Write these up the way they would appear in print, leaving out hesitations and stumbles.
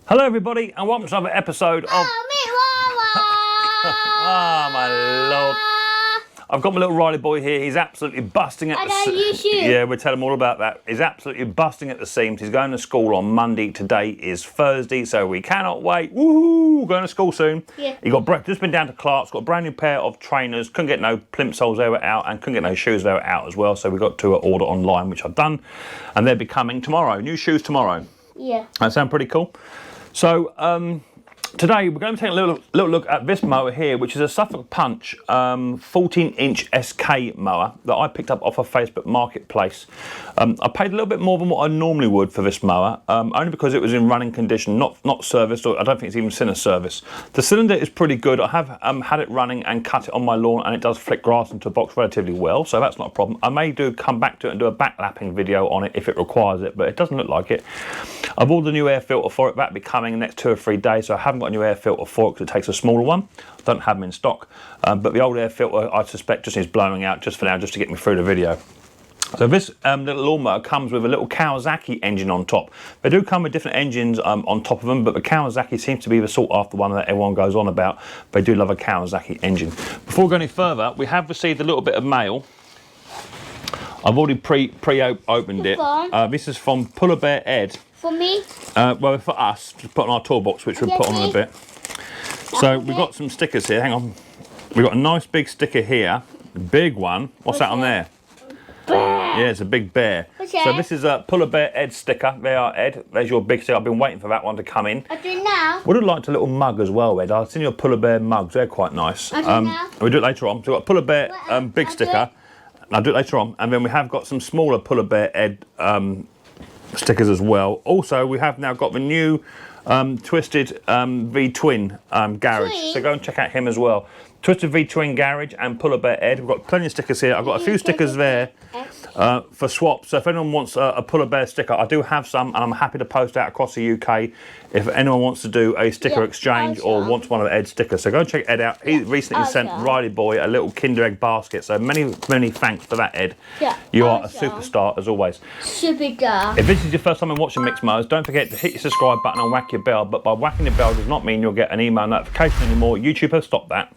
Hello everybody and welcome to another episode of... Oh my lord. I've got my little Riley boy here. He's absolutely busting at the seams. Yeah, we'll tell him all about that. He's absolutely busting at the seams. He's going to school on Monday. Today is Thursday, so we cannot wait. Woohoo! Going to school soon. Yeah. He got just been down to Clark's, got a brand new pair of trainers. Couldn't get no plimp soles, they were out, and couldn't get no shoes, they were out as well. So we got to order online, which I've done, and they'll be coming tomorrow. New shoes tomorrow. Yeah. That sound pretty cool. So today we're going to take a little look at this mower here, which is a Suffolk Punch 14-inch SK mower that I picked up off of Facebook Marketplace. I paid a little bit more than what I normally would for this mower, only because it was in running condition, not serviced, or I don't think it's even seen a service. The cylinder is pretty good. I have had it running and cut it on my lawn, and it does flick grass into a box relatively well, so that's not a problem. I may come back to it and do a backlapping video on it if it requires it, but it doesn't look like it. I've ordered a new air filter for it. That'll be coming in the next 2 or 3 days, so I haven't got a new air filter for it because it takes a smaller one. I don't have them in stock, but the old air filter I suspect just needs blowing out just for now, just to get me through the video. So this little lawnmower comes with a little Kawasaki engine on top. They do come with different engines on top of them, but the Kawasaki seems to be the sought after one that everyone goes on about. They do love a Kawasaki engine. Before we go any further, we have received a little bit of mail. I've already pre-opened it. This is from Puller Bear Ed. For me? Well, for us, to put on our toolbox, which we'll put on in a bit. So we've got some stickers here. Hang on. We've got a nice big sticker here. Big one. What's that on there? Bear. Yeah, it's a big bear. So this is a Puller Bear Ed sticker. There are, Ed. There's your big sticker. I've been waiting for that one to come in. I do now. Would have liked a little mug as well, Ed. I've seen your Puller Bear mugs. They're quite nice. I do now. We'll do it later on. So we've got a Puller Bear big sticker. I'll do it later on. And then we have got some smaller Puller Bear Ed stickers as well. Also, we have now got the new Twisted V-Twin garage. So go and check out him as well. Twisted V-Twin garage and Puller Bear Ed. We've got plenty of stickers here. I've got a few stickers there for swaps. So if anyone wants a Puller Bear sticker, I do have some, and I'm happy to post out across the UK if anyone wants to do a sticker exchange or wants one of Ed's stickers. So go and check Ed out. He recently sent Riley Boy a little Kinder Egg basket. So many thanks for that, Ed. You are a superstar as always. Superstar. If this is your first time watching Micks Mowers, don't forget to hit your subscribe button and whack your bell. But by whacking the bell does not mean you'll get an email notification anymore. YouTube has stopped that.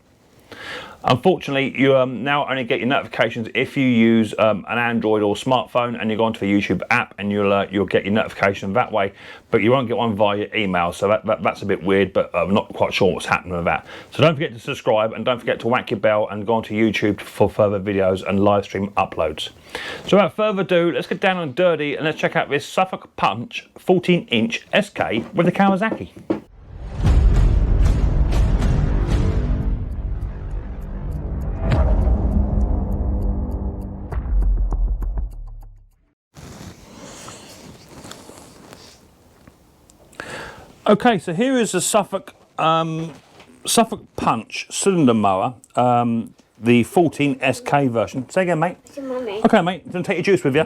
Unfortunately, you now only get your notifications if you use an Android or smartphone, and you go onto the YouTube app, and you'll get your notification that way, but you won't get one via your email. So that's a bit weird, but I'm not quite sure what's happening with that. So don't forget to subscribe, and don't forget to whack your bell and go onto YouTube for further videos and live stream uploads. So without further ado, let's get down and dirty and let's check out this Suffolk Punch 14-inch SK with the Kawasaki. Okay, so here is the Suffolk Punch cylinder mower, the 14 SK version. Say again, mate. Okay, mate. Then take your juice with you.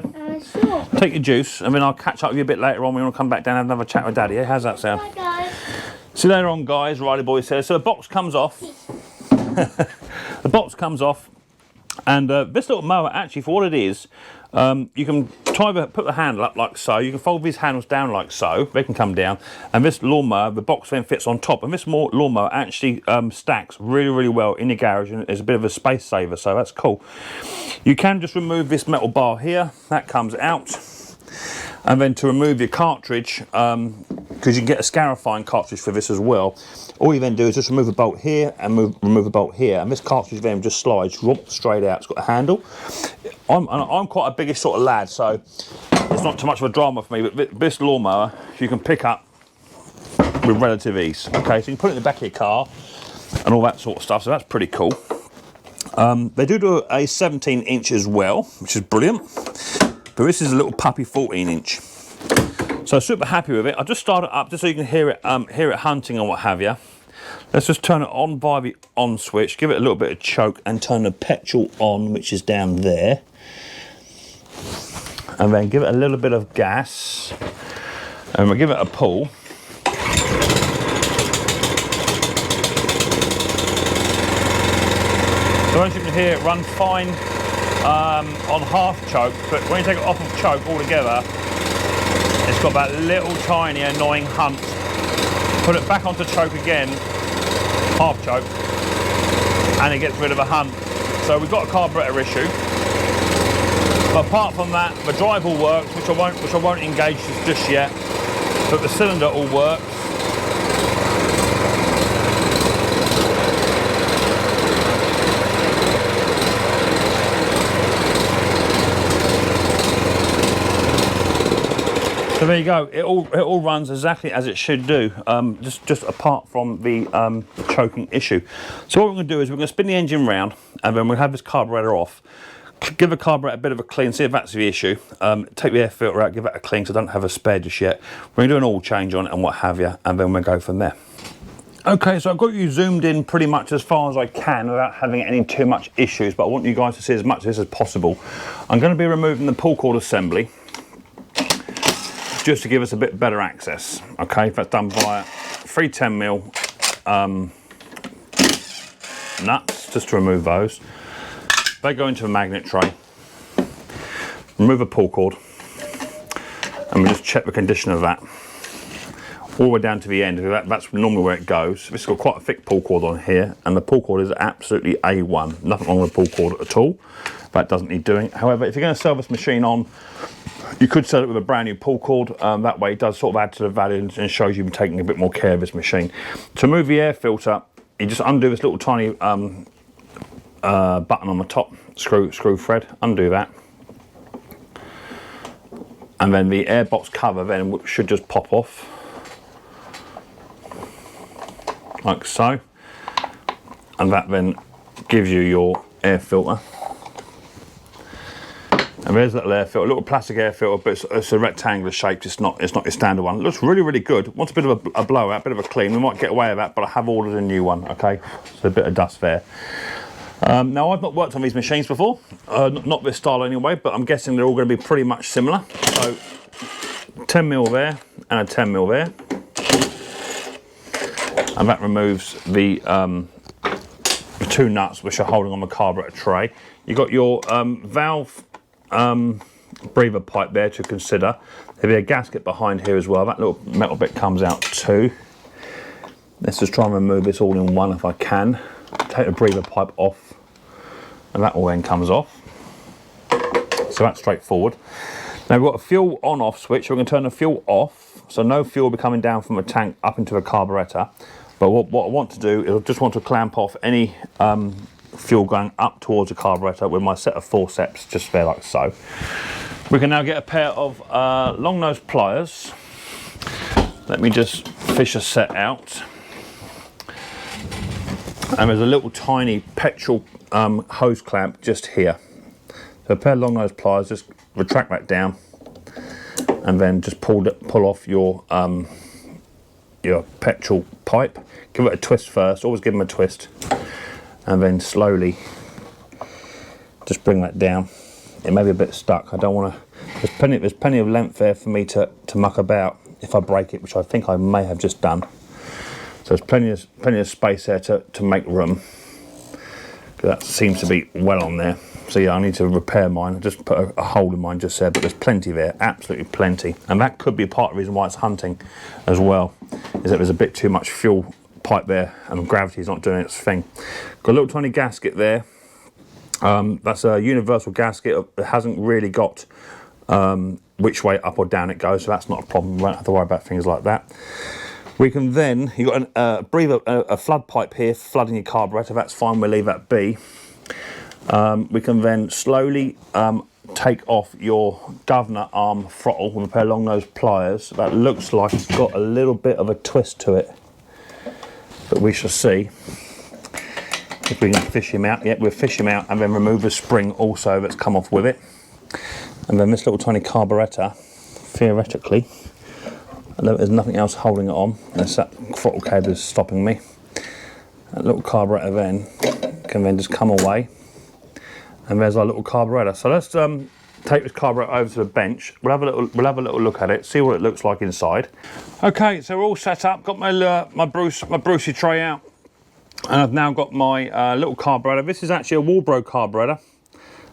Sure. Take your juice, and then I'll catch up with you a bit later on. We want to come back down and have another chat with Daddy. How's that sound? Bye, guys. See you later on, guys. Riley Boy says. So the box comes off. The box comes off, and this little mower, actually, for what it is, you can put the handle up like so. You can fold these handles down like so. They can come down. And this lawnmower, the box then fits on top. And this lawnmower actually stacks really, really well in your garage, and is a bit of a space saver. So that's cool. You can just remove this metal bar here. That comes out. And then to remove your cartridge, because you can get a scarifying cartridge for this as well, all you then do is just remove a bolt here and remove a bolt here, and this cartridge then just slides straight out. It's got a handle. I'm quite a biggish sort of lad, so it's not too much of a drama for me, but this lawnmower you can pick up with relative ease. Okay, so you can put it in the back of your car and all that sort of stuff, so that's pretty cool. They do a 17-inch as well, which is brilliant. But this is a little puppy 14-inch. So super happy with it. I'll just start it up just so you can hear it hunting and what have you. Let's just turn it on via the on switch, give it a little bit of choke, and turn the petrol on, which is down there. And then give it a little bit of gas. And we'll give it a pull. So as you can hear, it runs fine on half choke, but when you take it off of choke altogether, it's got that little tiny annoying hunt Put it back onto choke again, half choke, and it gets rid of a hunt. So we've got a carburetor issue. But apart from that, the drive all works, which I won't engage just yet. But the cylinder all works. So there you go. It all runs exactly as it should do. Just apart from the choking issue. So what we're going to do is we're going to spin the engine round, and then we'll have this carburetor off. Give the carburetor a bit of a clean, see if that's the issue. Take the air filter out, give that a clean, because I don't have a spare just yet. We're going to do an oil change on it and what have you, and then we'll go from there. Okay, so I've got you zoomed in pretty much as far as I can without having any too much issues, but I want you guys to see as much of this as possible. I'm going to be removing the pull cord assembly, just to give us a bit better access. Okay, that's done via 3 10mm nuts, just to remove those. They go into a magnet tray. Remove a pull cord, and we just check the condition of that all the way down to the end. That's normally where it goes. This has got quite a thick pull cord on here, and the pull cord is absolutely A1. Nothing wrong with the pull cord at all. That doesn't need doing. However, if you're going to sell this machine on, you could sell it with a brand new pull cord. That way it does sort of add to the value and shows you've been taking a bit more care of this machine. To remove the air filter, you just undo this little tiny button on the top screw thread, undo that, and then the air box cover then should just pop off like so, and that then gives you your air filter. And there's that air filter, a little plastic air filter, but it's a rectangular shape. It's not your standard one. It looks really good. Wants a bit of a blowout, a bit of a clean. We might get away with that, but I have ordered a new one. Okay, so a bit of dust there. Now I've not worked on these machines before, not this style anyway, but I'm guessing they're all going to be pretty much similar. So 10mm there and a 10mm there, and that removes the 2 nuts which are holding on the carburetor tray. You've got your valve breather pipe there to consider. There'll be a gasket behind here as well. That little metal bit comes out too. Let's just try and remove this all in one if I can. Take the breather pipe off, and that all then comes off. So that's straightforward. Now we've got a fuel on-off switch. We're going to turn the fuel off, so no fuel will be coming down from a tank up into a carburetor. But what I want to do is I just want to clamp off any fuel going up towards the carburetor with my set of forceps just there like so. We can now get a pair of long nose pliers. Let me just fish a set out. And there's a little tiny petrol hose clamp just here. So a pair of long nose pliers, just retract that down, and then just pull off your petrol pipe. Give it a twist first. Always give them a twist, and then slowly just bring that down. It may be a bit stuck. I don't want to. There's plenty of length there for me to muck about if I break it, which I think I may have just done. So there's plenty of space there to make room. That seems to be well on there. So yeah, I need to repair mine. I just put a hole in mine just there, but there's plenty there, absolutely plenty. And that could be a part of the reason why it's hunting as well, is that there's a bit too much fuel pipe there and gravity's not doing its thing. Got a little tiny gasket there. That's a universal gasket. It hasn't really got which way up or down it goes, so that's not a problem. We won't have to worry about things like that. We can then, you've got a flood pipe here flooding your carburetor. That's fine, we'll leave that be. We can then slowly take off your governor arm throttle with a pair of long nose pliers. That looks like it's got a little bit of a twist to it, but we shall see if we can fish him out. Yep, we'll fish him out and then remove the spring also that's come off with it. And then this little tiny carburetor, theoretically, there's nothing else holding it on. That's that throttle cable is stopping me. That little carburetor then can then just come away, and there's our little carburetor. So let's take this carburetor over to the bench. We'll have a little look at it, see what it looks like inside. Okay, so we're all set up. Got my Brucey tray out, and I've now got my little carburetor. This is actually a Walbro carburetor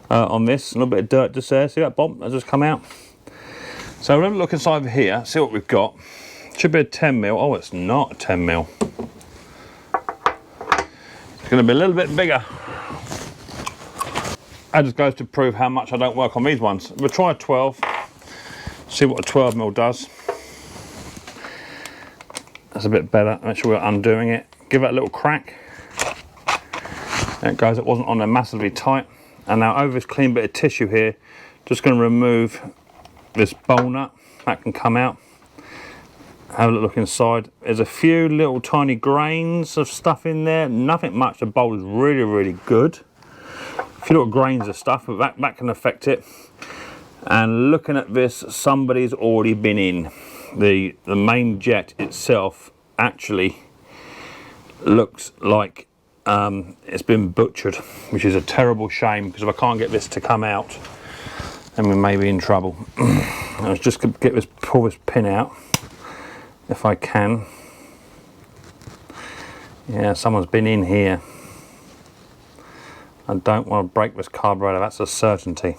on this. A little bit of dirt just there. See that, Bob? That's just come out. So we'll have a look inside here, see what we've got. Should be a 10mm. Oh, it's not a 10mm. It's going to be a little bit bigger. That just goes to prove how much I don't work on these ones. We'll try a 12. See what a 12mm does. That's a bit better. Make sure we're undoing it. Give it a little crack. There it goes. It wasn't on there massively tight. And now over this clean bit of tissue here, just going to remove this bowl nut. That can come out. Have a look inside. There's a few little tiny grains of stuff in there. Nothing much. The bowl is really, really good. A few little grains of stuff, but that can affect it. And looking at this, somebody's already been in. The main jet itself actually looks like it's been butchered, which is a terrible shame, because if I can't get this to come out, then we may be in trouble. Let's just pull this pin out. If I can. Yeah, someone's been in here. I don't want to break this carburetor, that's a certainty.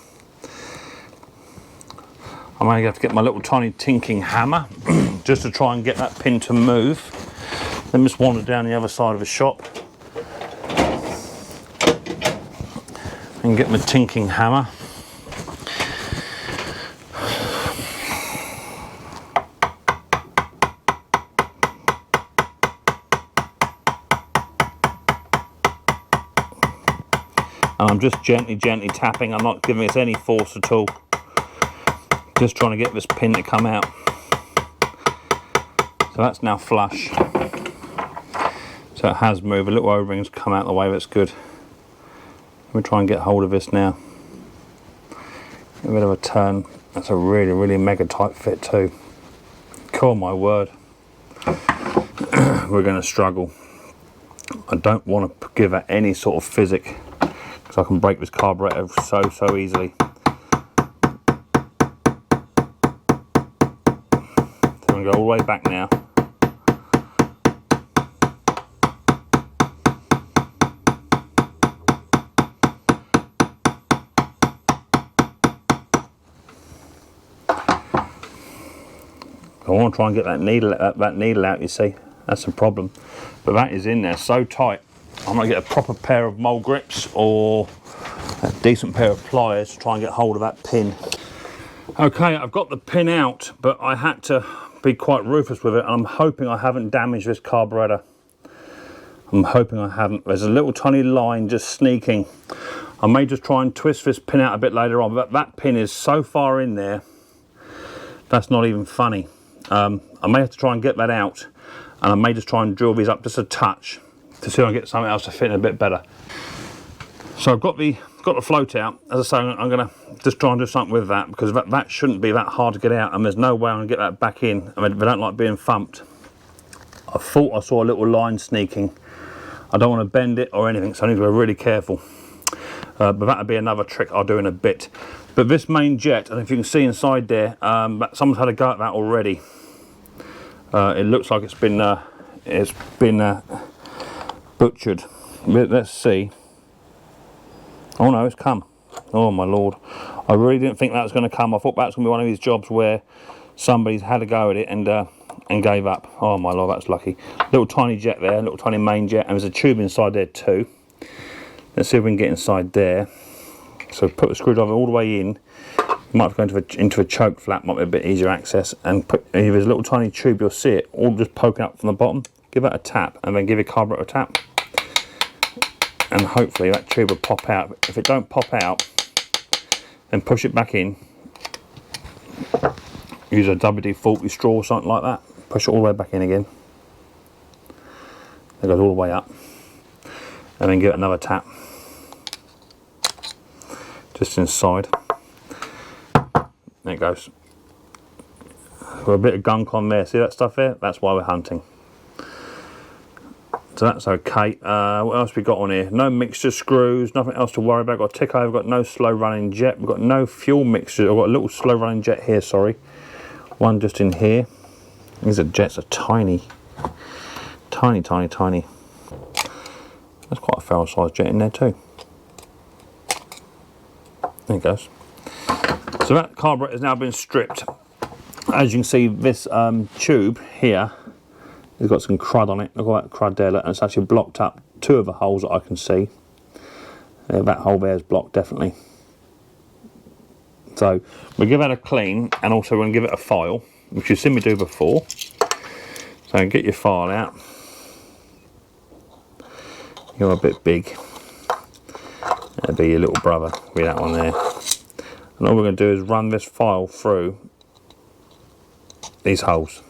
I'm going to have to get my little tiny tinking hammer just to try and get that pin to move. Then just wander down the other side of the shop and get my tinking hammer. And I'm just gently tapping. I'm not giving it any force at all. Just trying to get this pin to come out. So that's now flush. So it has moved. A little O-ring's come out the way. That's good. Let me try and get hold of this now. A bit of a turn. That's a really, really mega tight fit too. Oh my word. We're going to struggle. I don't want to give it any sort of physic, because I can break this carburetor so easily. So I'm going to go all the way back now. I want to try and get that needle out, you see. That's the problem. But that is in there so tight. I'm going to get a proper pair of mole grips or a decent pair of pliers to try and get hold of that pin. Okay, I've got the pin out, but I had to be quite ruthless with it. I'm hoping I haven't damaged this carburetor. I'm hoping I haven't. There's a little tiny line just sneaking. I may just try and twist this pin out a bit later on, but that pin is so far in there, that's not even funny. I may have to try and get that out, and I may just try and drill these up just a touch to see if I can get something else to fit in a bit better. So I've got the float out. As I say, I'm going to just try and do something with that, because that shouldn't be that hard to get out, and there's no way I'm going to get that back in. I mean, they don't like being thumped. I thought I saw a little line sneaking. I don't want to bend it or anything, so I need to be really careful. But that'll be another trick I'll do in a bit. But this main jet, and if you can see inside there, someone's had a go at that already. It looks like it's been butchered. Let's see. Oh no, it's come. Oh my lord. I really didn't think that was going to come. I thought that was going to be one of these jobs where somebody's had a go at it and gave up. Oh my lord, that's lucky. Little tiny jet there, little tiny main jet, and there's a tube inside there too. Let's see if we can get inside there. So put the screwdriver all the way in. You might have to go into a choke flap, might be a bit easier access. And if there's a little tiny tube, you'll see it all just poking up from the bottom. Give that a tap, and then give your carburetor a tap. And hopefully that tube will pop out. If it don't pop out, then push it back in. Use a WD-40 straw or something like that. Push it all the way back in again. It goes all the way up. And then give it another tap. Just inside. There it goes. Got a bit of gunk on there. See that stuff there? That's why we're hunting. So that's okay. What else we got on here? No mixture screws, nothing else to worry about. Got a tick over, got no slow running jet. We've got no fuel mixture. I've got a little slow running jet here, sorry. One just in here. These jets are tiny. Tiny. There's quite a fair sized jet in there too. There it goes. So that carburetor has now been stripped. As you can see, this tube here has got some crud on it. Look at that crud there, and it's actually blocked up 2 of the holes that I can see. That hole there is blocked, definitely. So we'll give that a clean, and also we're going to give it a file, which you've seen me do before. So get your file out. You're a bit big. That'll be your little brother with that one there. And all we're going to do is run this file through these holes.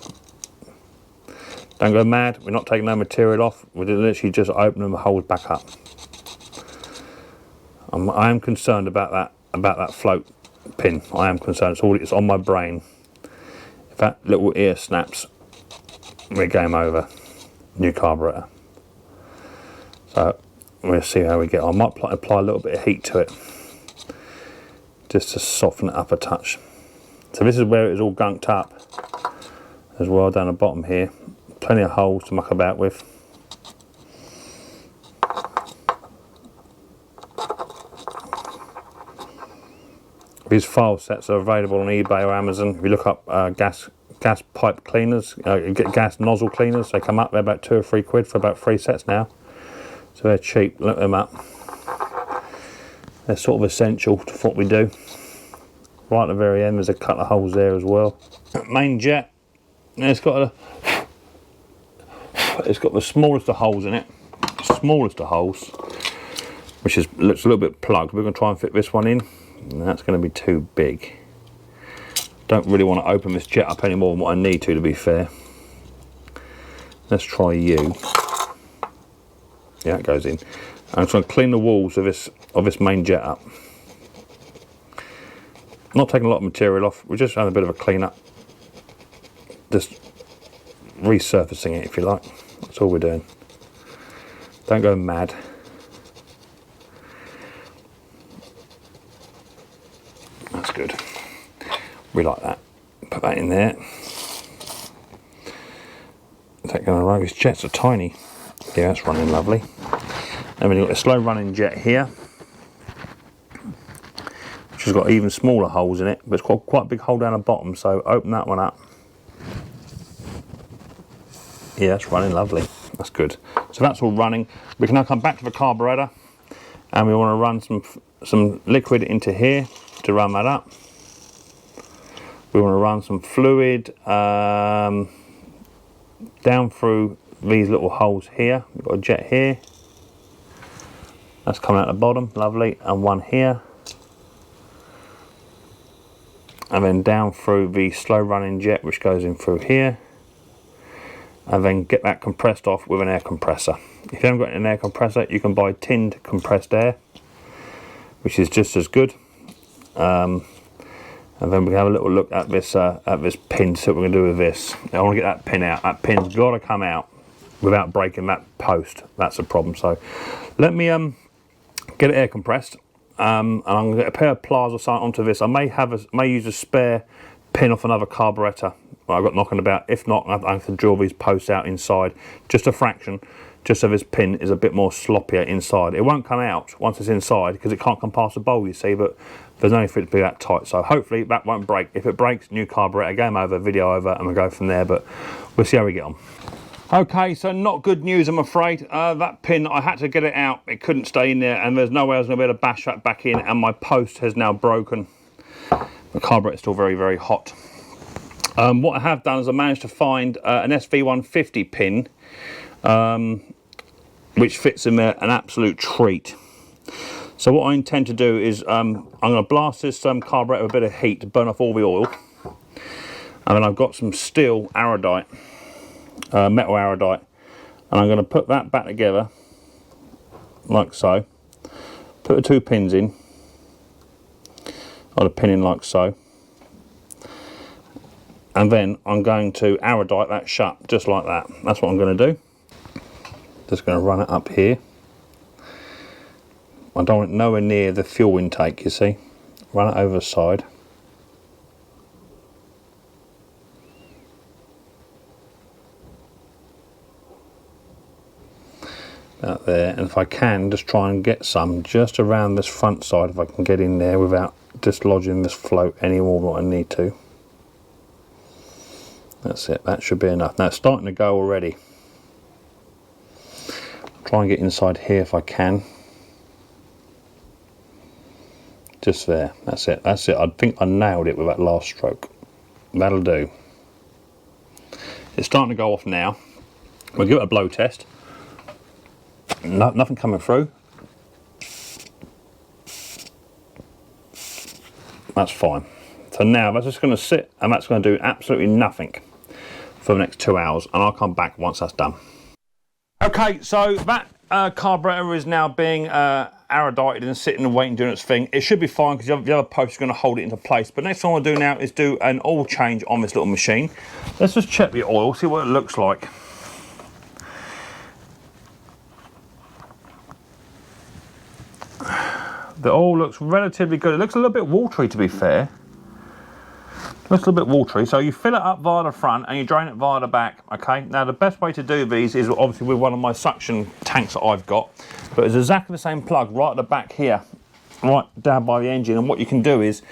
Don't go mad, we're not taking no material off, we're literally just opening the holes back up. I am concerned about that float pin. I am concerned, it's on my brain. If that little ear snaps, we're game over. New carburetor. So we'll see how we get on. I might apply a little bit of heat to it, just to soften it up a touch. So this is where it is all gunked up as well, down the bottom here. Plenty of holes to muck about with. These file sets are available on eBay or Amazon. If you look up gas pipe cleaners, gas nozzle cleaners, they come up, they're about 2 or 3 quid for about 3 sets now. So they're cheap, look them up. They're sort of essential to what we do. Right at the very end there's a couple of holes there as well. Main jet, it's got the smallest of holes in it. Smallest of holes, which looks a little bit plugged. We're going to try and fit this one in, and that's going to be too big. Don't really want to open this jet up any more than what I need to be fair. Let's try you. Yeah, it goes in. I'm just going to clean the walls of this main jet up. Not taking a lot of material off, we're just having a bit of a clean up. Just resurfacing it if you like. That's all we're doing. Don't go mad. That's good. We like that. Put that in there. Is that going to run? These jets are tiny. Yeah, that's running lovely. And then you've got a slow running jet here, which has got even smaller holes in it, but it's got quite a big hole down the bottom, so open that one up. Yeah, that's running lovely. That's good. So that's all running. We can now come back to the carburetor, and we want to run some liquid into here to run that up. We want to run some fluid down through these little holes here. We've got a jet here. That's coming out the bottom, lovely, and one here. And then down through the slow running jet, which goes in through here. And then get that compressed off with an air compressor. If you haven't got an air compressor, you can buy tinned compressed air, which is just as good. And then we can have a little look at this pin, see what we're going to do with this. I want to get that pin out. That pin's got to come out without breaking that post. That's a problem. So let me get it air compressed, and I'm going to get a pair of pliers or something onto this. I may use a spare pin off another carburetor I've got knocking about. If not, I have to drill these posts out inside, just a fraction, just so this pin is a bit more sloppier inside. It won't come out once it's inside because it can't come past the bowl, you see, but there's no need for it to be that tight. So hopefully that won't break. If it breaks, new carburetor, game over, video over, and we'll go from there, but we'll see how we get on. Okay, so not good news, I'm afraid. That pin, I had to get it out. It couldn't stay in there, and there's no way I was going to be able to bash that back in, and my post has now broken. The carburetor's still very, very hot. What I have done is I managed to find an SV150 pin, which fits in there an absolute treat. So what I intend to do is I'm going to blast this carburetor with a bit of heat to burn off all the oil. And then I've got some steel aradite, metal aradite, and I'm going to put that back together like so. Put the 2 pins in, or the pin in like so. And then I'm going to aradite that shut, just like that. That's what I'm going to do. Just going to run it up here. I don't want it nowhere near the fuel intake, you see. Run it over the side. Out there, and if I can, just try and get some just around this front side, if I can get in there without dislodging this float any more than what I need to. That's it, that should be enough. Now it's starting to go already. Try and get inside here if I can. Just there, that's it, that's it. I think I nailed it with that last stroke. That'll do. It's starting to go off now. We'll give it a blow test. No, nothing coming through. That's fine. So now that's just going to sit, and that's going to do absolutely nothing for the next 2 hours, and I'll come back once that's done. Okay, so that carburetor is now being aerodated and sitting and waiting doing its thing. It should be fine because the other post is going to hold it into place. But next thing I want to do now is do an oil change on this little machine. Let's just check the oil, see what it looks like. The oil looks relatively good. It looks a little bit watery, to be fair. Looks a little bit watery. So you fill it up via the front and you drain it via the back. Okay. Now the best way to do these is obviously with one of my suction tanks that I've got, but it's exactly the same plug right at the back here, right down by the engine. And what you can do is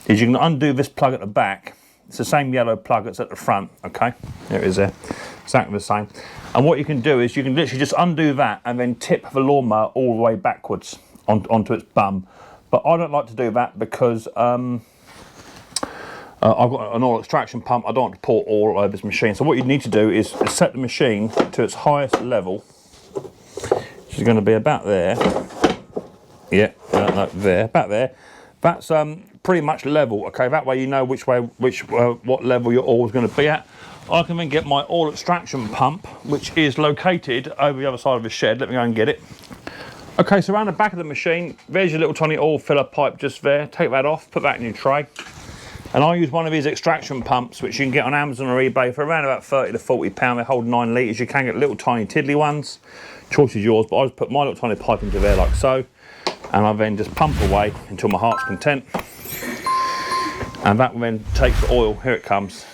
you can undo this plug at the back. It's the same yellow plug that's at the front. Okay. There it is there. Exactly the same. And what you can do is you can literally just undo that and then tip the lawnmower all the way backwards onto its bum. But I don't like to do that because I've got an oil extraction pump. I don't want to pour oil over this machine. So what you need to do is set the machine to its highest level, which is going to be about there. Yeah, no, there, about there. That's pretty much level. Okay, that way you know what level your oil is going to be at. I can then get my oil extraction pump, which is located over the other side of the shed. Let me go and get it. Okay, so around the back of the machine, there's your little tiny oil filler pipe just there. Take that off, put that in your tray. And I use one of these extraction pumps, which you can get on Amazon or eBay for around about 30 to 40 pounds. They hold 9 litres. You can get little tiny tiddly ones. Choice is yours, but I just put my little tiny pipe into there like so. And I then just pump away until my heart's content. And that then takes the oil, here it comes.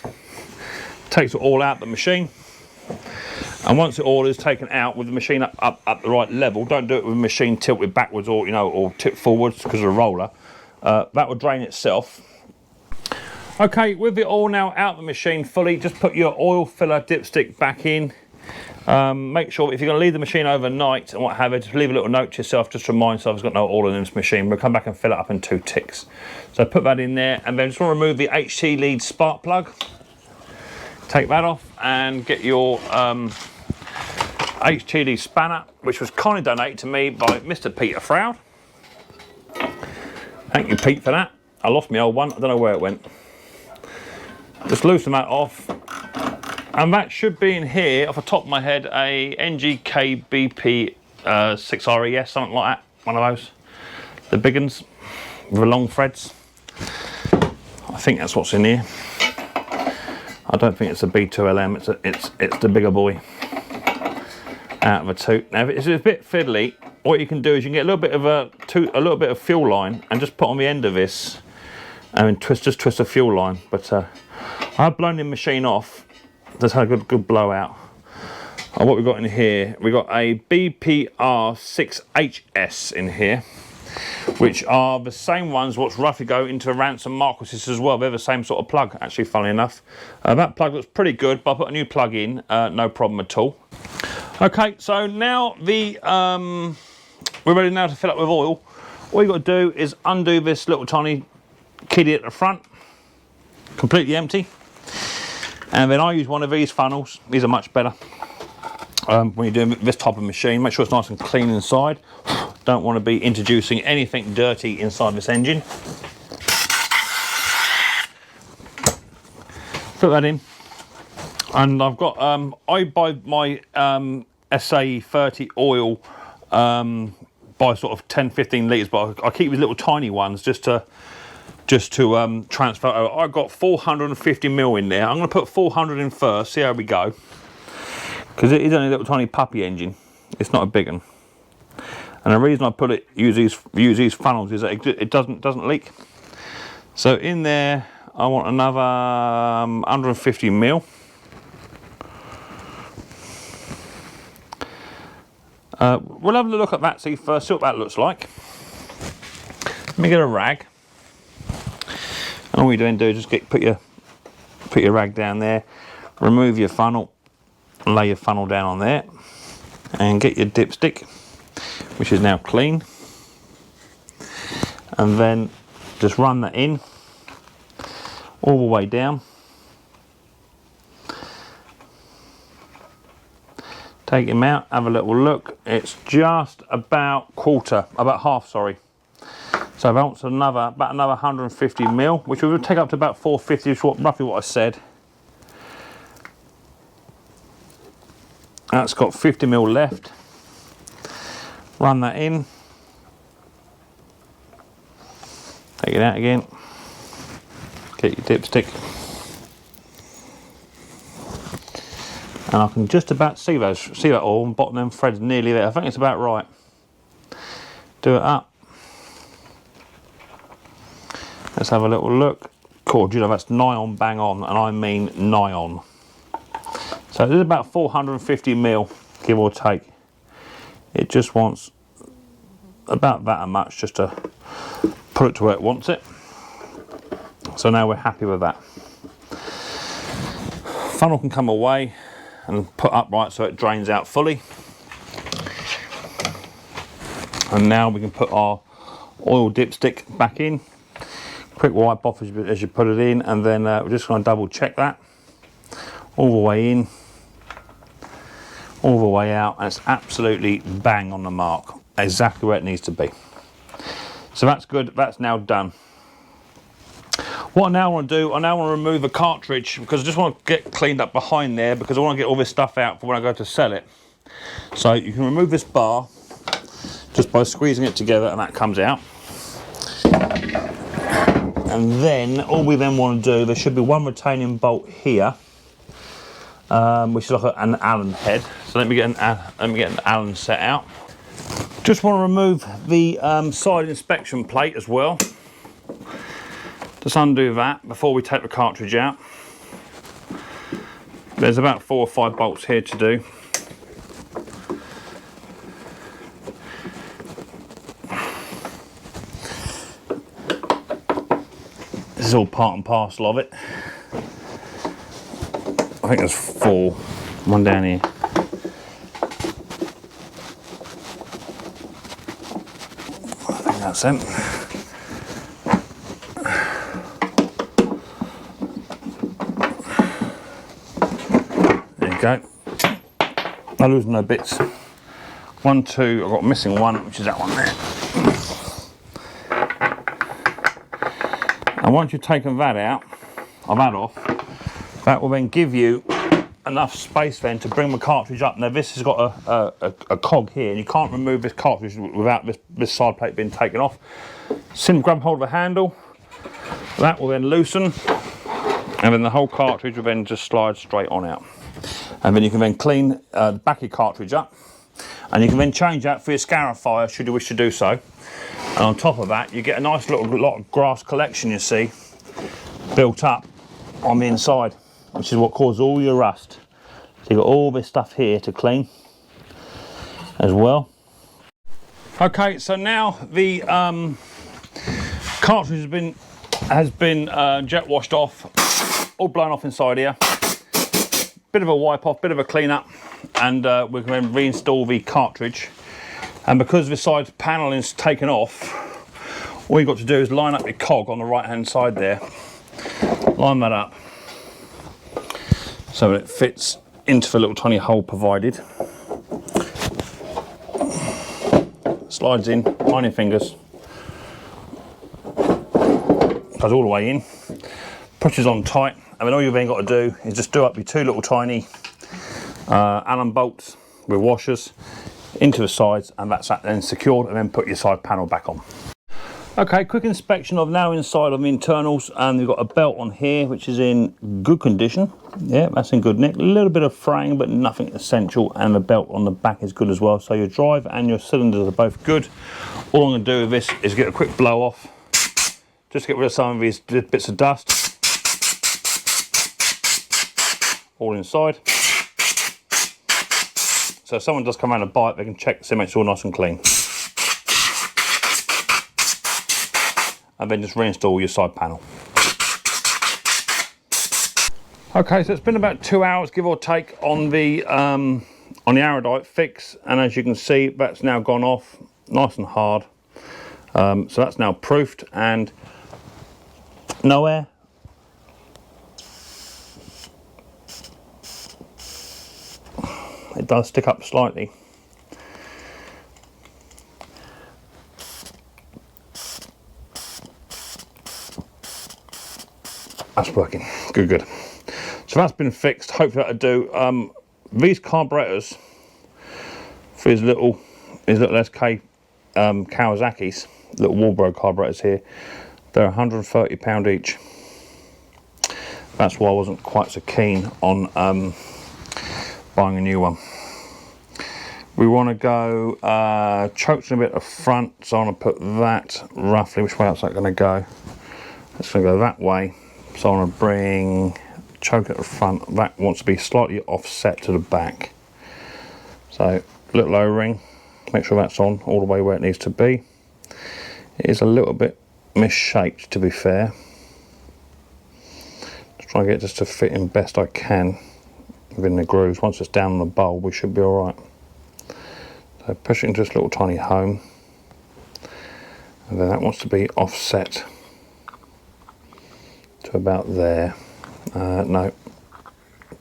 Takes the oil out of the machine. And once the oil is taken out with the machine up the right level, don't do it with the machine tilted backwards or or tipped forwards because of the roller. That will drain itself. Okay, with the oil now out of the machine fully, just put your oil filler dipstick back in. Make sure if you're going to leave the machine overnight and what have you, just leave a little note to yourself, just to remind yourself it's got no oil in this machine. We'll come back and fill it up in 2 ticks. So put that in there, and then just want to remove the HT lead spark plug. Take that off and get your HTD spanner, which was kindly donated to me by Mr. Peter Froud. Thank you, Pete, for that. I lost my old one, I don't know where it went. Just loosen that off. And that should be in here, off the top of my head, a NGK BP 6RES, something like that. One of those. The big ones, with the long threads. I think that's what's in here. I don't think it's a B2LM, it's the bigger boy out of the two. Now if it's a bit fiddly, what you can do is you can get a little bit of fuel line and just put on the end of this and twist a fuel line. But I've blown the machine off, just had a good blowout. And what we've got in here, we've got a BPR6HS in here, which are the same ones which roughly go into Ransom Marquis's as well. They're the same sort of plug, actually, funnily enough. That plug looks pretty good, but I put a new plug in, no problem at all. Okay, so now we're ready now to fill up with oil. All you've got to do is undo this little tiny kiddie at the front, completely empty. And then I use one of these funnels. These are much better. When you're doing this type of machine, make sure it's nice and clean inside. Don't want to be introducing anything dirty inside this engine. Put that in. And I've got, I buy my SA30 oil by sort of 10-15 litres, but I keep these little tiny ones just to transfer over. I've got 450ml in there. I'm going to put 400 in first, see how we go. Because it is only a little tiny puppy engine. It's not a big one. And the reason I use these funnels is that it doesn't leak. So in there, I want another 150ml. We'll have a look at that, see what that looks like. Let me get a rag. And all you're doing is just put your rag down there. remove your funnel, lay your funnel down on there, and get your dipstick, which is now clean, and then just run that in all the way down. Take him out, have a little look. It's just about half, sorry. So about another 150 mil, which will take up to about 450, which is roughly what I said. That's got 50 mil left. Run that in. Take it out again. Get your dipstick. And I can just about see that all, and bottom them threads nearly there. I think it's about right. Do it up. Let's have a little look. Cool, you know, that's nigh on bang on, and I mean nigh on. So this is about 450 mil, give or take. It just wants about that much just to put it to where it wants it. So now we're happy with that. Funnel can come away and put upright so it drains out fully. And now we can put our oil dipstick back in. Quick wipe off as you put it in, and then we're just going to double check that. All the way in, all the way out, and it's absolutely bang on the mark. Exactly where it needs to be. So that's good, that's now done. What I now want to do, I now want to remove a cartridge, because I just want to get cleaned up behind there, because I want to get all this stuff out for when I go to sell it. So you can remove this bar just by squeezing it together, and that comes out. And then all we then want to do, there should be one retaining bolt here, which is like an Allen head. So let me get an Allen set out. Just want to remove the side inspection plate as well. Just undo that before we take the cartridge out. There's about 4 or 5 bolts here to do. This is all part and parcel of it. I think there's 4. One down here. I think that's it. There you go. I'm losing no bits. 1, 2, I've got missing one, which is that one there. And once you've taken that out, off, that will then give you enough space then to bring the cartridge up. Now this has got a cog here, and you can't remove this cartridge without this side plate being taken off. Simply grab hold of the handle, that will then loosen, and then the whole cartridge will then just slide straight on out. And then you can then clean the back of your cartridge up, and you can then change that for your scarifier should you wish to do so. And on top of that, you get a nice little lot of grass collection, you see, built up on the inside, which is what causes all your rust. So you've got all this stuff here to clean as well. Okay, so now the cartridge has been jet washed off, all blown off inside here. Bit of a wipe off, bit of a clean up, and we're going to reinstall the cartridge. And because the side panel is taken off, all you've got to do is line up your cog on the right hand side there. Line that up so that it fits into the little tiny hole provided. Slides in, mind your fingers. Goes all the way in. Pushes on tight, and then all you've then got to do is just do up your 2 little tiny Allen bolts with washers into the sides, and that's that then secured, and then put your side panel back on. Okay, quick inspection of now inside of the internals, and we've got a belt on here which is in good condition. Yeah, that's in good nick. A little bit of fraying, but nothing essential, and the belt on the back is good as well. So your drive and your cylinders are both good. All I'm going to do with this is get a quick blow off, just get rid of some of these bits of dust. All inside. So if someone does come around and buy it, they can check to see make sure it's all nice and clean. And then just reinstall your side panel. Okay, so it's been about 2 hours, give or take, on the Aerodite fix, and as you can see, that's now gone off, nice and hard. So that's now proofed and no air. It does stick up slightly. That's working, good. So that's been fixed, hopefully that'll do. These carburetors, for his little SK Kawasaki's, little Walbro carburetors here, they're £130 each. That's why I wasn't quite so keen on buying a new one. We want to go chokes in a bit of front, so I want to put that roughly, which way else is that going to go? It's going to go that way. So I want to bring choke at the front, that wants to be slightly offset to the back. So little O-ring, make sure that's on all the way where it needs to be. It is a little bit misshaped, to be fair. Just try and get it just to fit in best I can within the grooves. Once it's down on the bowl, we should be alright. So push it into this little tiny home, and then that wants to be offset to about there. No,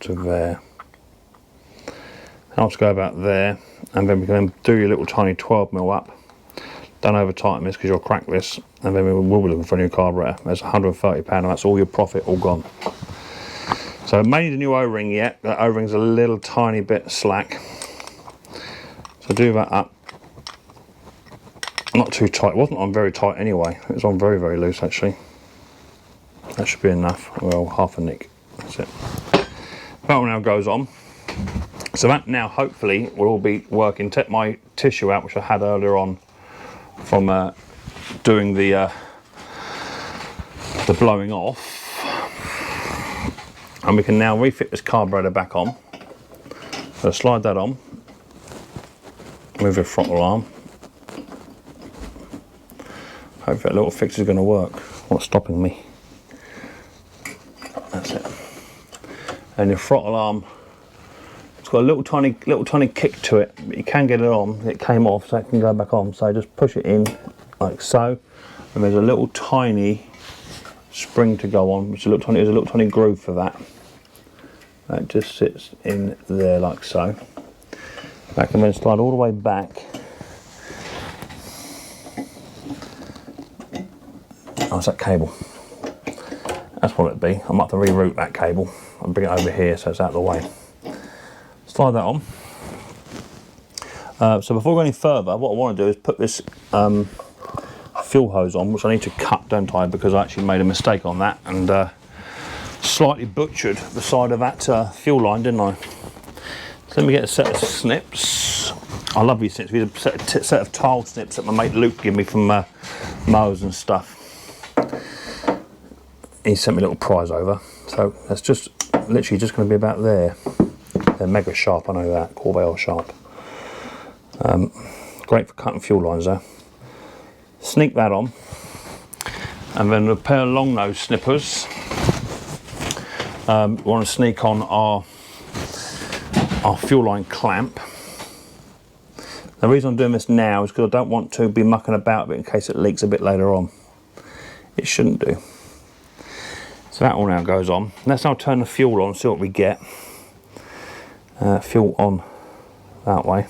to there. I'll just go about there, and then we can do your little tiny 12mm up. Don't over tighten this because you'll crack this, and then we will be looking for a new carburetor. There's £130, and that's all your profit, all gone. So made a new O-ring yet. That O-ring's a little tiny bit slack. So do that up. Not too tight. It wasn't on very tight anyway. It was on very loose actually. That should be enough. Well, half a nick. That's it. That one now goes on. So that now hopefully will all be working. Take my tissue out, which I had earlier on from doing the blowing off, and we can now refit this carburetor back on. So slide that on, move the throttle arm. Hopefully that little fix is going to work. What's stopping me? That's it. And your throttle arm, it's got a little tiny kick to it, but you can get it on. It came off, so it can go back on. So just push it in like so, and there's a little tiny spring to go on, which there's a little tiny groove for that. That just sits in there like so. That can then slide all the way back. Oh, it's that cable. That's what it'd be. I might have to reroute that cable and bring it over here so it's out of the way. Slide that on. So before we go any further, what I want to do is put this fuel hose on, which I need to cut, don't I, because I actually made a mistake on that and slightly butchered the side of that fuel line, didn't I? So let me get a set of snips. I love these snips. These are a set of tile snips that my mate Luke gave me from Mowers and stuff. He sent me a little prize over. So that's just literally just going to be about there. They're mega sharp, I know that, Corbeil sharp. Great for cutting fuel lines though. Sneak that on, and then a pair of long nose snippers. We want to sneak on our fuel line clamp. The reason I'm doing this now is because I don't want to be mucking about with it in case it leaks a bit later on. It shouldn't do. So that all now goes on. Let's now turn the fuel on, see what we get. Fuel on that way.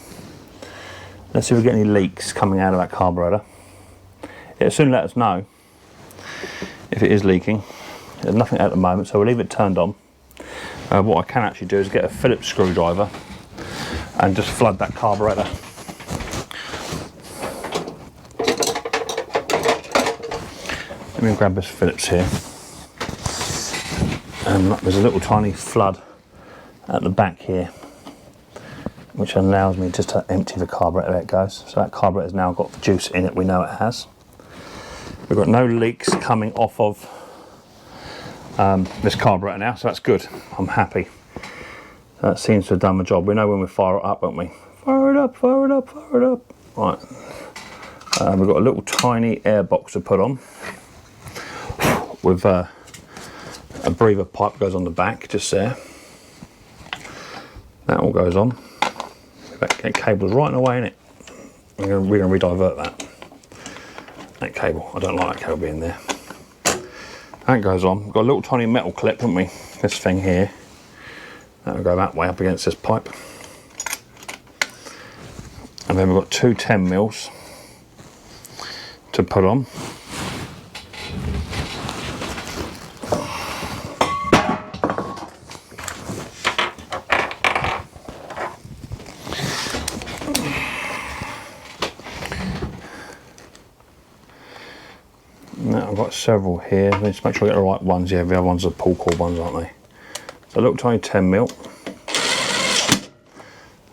Let's see if we get any leaks coming out of that carburetor. It'll soon let us know if it is leaking. There's nothing at the moment, so we'll leave it turned on. What I can actually do is get a Phillips screwdriver and just flood that carburetor. Let me grab this Phillips here. And there's a little tiny flood at the back here, which allows me just to empty the carburetor. There it goes. So that carburetor's now got the juice in it, we know it has. We've got no leaks coming off of this carburetor now, so that's good. I'm happy. That seems to have done the job. We know when we fire it up, won't we? Fire it up, fire it up, fire it up. Right. We've got a little tiny air box to put on with a A breather pipe goes on the back, just there. That all goes on. That cable's right in the way, innit? We're going to re-divert that cable. I don't like that cable being there. That goes on. We've got a little tiny metal clip, haven't we? This thing here. That'll go that way up against this pipe. And then we've got two 10mm to put on. Now I've got several here. Let's make sure I get the right ones. Yeah, the other ones are pull cord ones, aren't they? So a little tiny 10mm.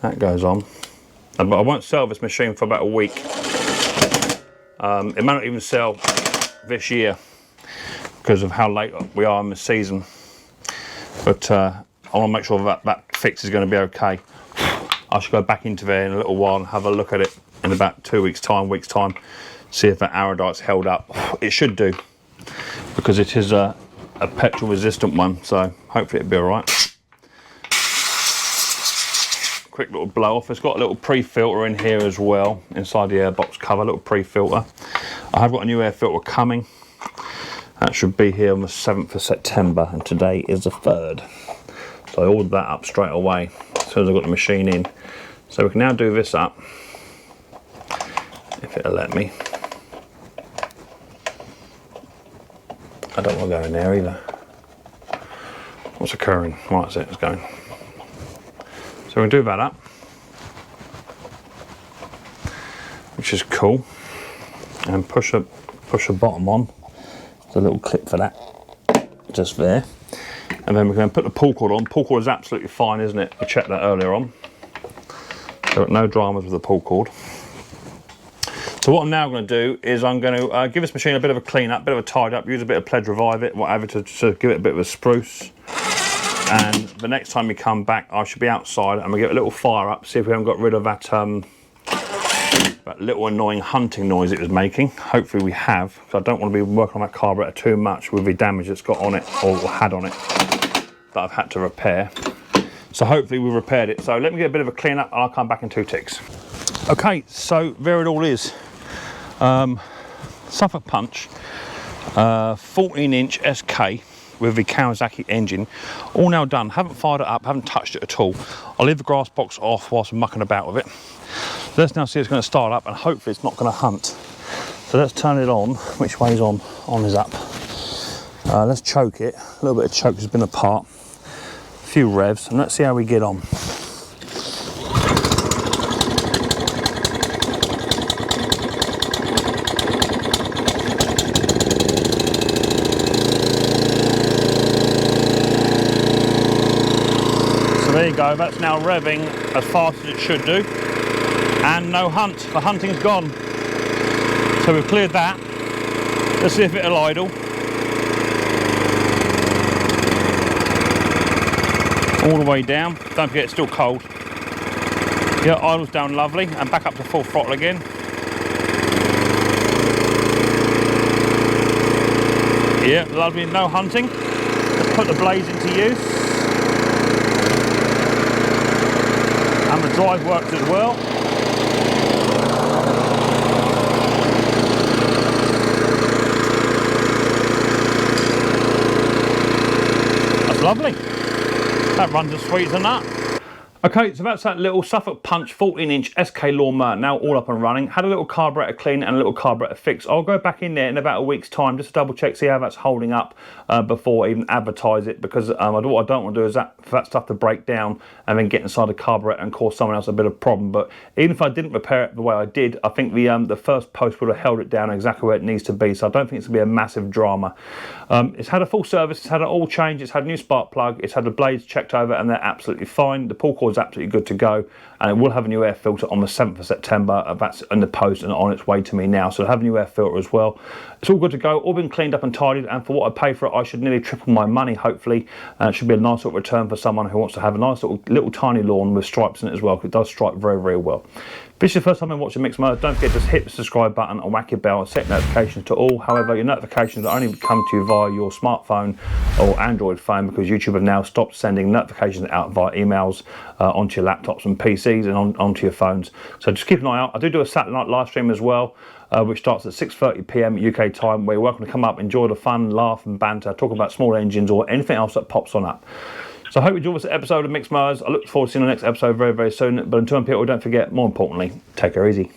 That goes on. But I won't sell this machine for about a week. It may not even sell this year because of how late we are in the season. But I want to make sure that fix is going to be okay. I should go back into there in a little while and have a look at it in about 2 weeks' time, see if that Aerodite's held up. It should do, because it is a petrol resistant one, so hopefully it'll be alright. Quick little blow off. It's got a little pre-filter in here as well, inside the airbox cover, a little pre-filter. I have got a new air filter coming. That should be here on the 7th of September, and today is the 3rd. So I ordered that up straight away as soon as I got the machine in. So we can now do this up, if it'll let me. I don't want to go in there either. What's occurring? Right, that's it, it's going. So we can do that up, which is cool, and push a bottom on. There's a little clip for that, just there. And then we're going to put the pull cord on. Pull cord is absolutely fine, isn't it? We checked that earlier on. There are no dramas with the pull cord. So what I'm now going to do is I'm going to give this machine a bit of a clean up, a bit of a tidy up, use a bit of Pledge Revive it, whatever, to give it a bit of a spruce. And the next time we come back, I should be outside and we'll get a little fire up, see if we haven't got rid of that, that little annoying hunting noise it was making. Hopefully we have, because I don't want to be working on that carburetor too much with the damage that's got on it, or had on it, that I've had to repair. So hopefully we repaired it. So let me get a bit of a clean up and I'll come back in 2 ticks. Okay, so there it all is. Suffolk Punch, 14-inch SK with the Kawasaki engine, all now done. Haven't fired it up, haven't touched it at all. I'll leave the grass box off whilst I'm mucking about with it. Let's now see it's going to start up, and hopefully it's not going to hunt. So let's turn it on. Which way's on? On is up. Let's choke it. A little bit of choke has been apart. A few revs, and let's see how we get on. There you go, that's now revving as fast as it should do, and no hunt. The hunting's gone. So we've cleared that. Let's see if it'll idle. All the way down. Don't forget it's still cold. Yeah, idle's down lovely, and back up to full throttle again. Yeah, lovely, no hunting. Let's put the blades into use. And the drive works as well. That's lovely. That runs as sweet as a nut. Okay, so that's that little Suffolk Punch 14-inch SK lawnmower now all up and running. Had a little carburetor clean and a little carburetor fix. I'll go back in there in about a week's time just to double check, see how that's holding up before I even advertise it, because what I don't want to do is for that stuff to break down and then get inside the carburetor and cause someone else a bit of problem. But even if I didn't repair it the way I did, I think the first post would have held it down exactly where it needs to be. So I don't think it's going to be a massive drama. It's had a full service, it's had an oil change, it's had a new spark plug, it's had the blades checked over and they're absolutely fine. The pull cord is absolutely good to go, and it will have a new air filter on the 7th of September. That's in the post and on its way to me now, so it'll have a new air filter as well. It's all good to go, all been cleaned up and tidied, and for what I pay for it I should nearly triple my money hopefully. It should be a nice little return for someone who wants to have a nice little tiny lawn with stripes in it as well, because it does stripe very, very well. If this is your first time watching Micks Mowers, don't forget to hit the subscribe button and whack your bell and set notifications to all. However, your notifications only come to you via your smartphone or Android phone, because YouTube have now stopped sending notifications out via emails onto your laptops and PCs and onto your phones. So just keep an eye out. I do a Saturday night live stream as well, which starts at 6:30 PM UK time, where you're welcome to come up, enjoy the fun, laugh and banter, talk about small engines or anything else that pops on up. So I hope you enjoyed this episode of Micks Mowers. I look forward to seeing the next episode very, very soon. But until then, people, don't forget, more importantly, take her easy.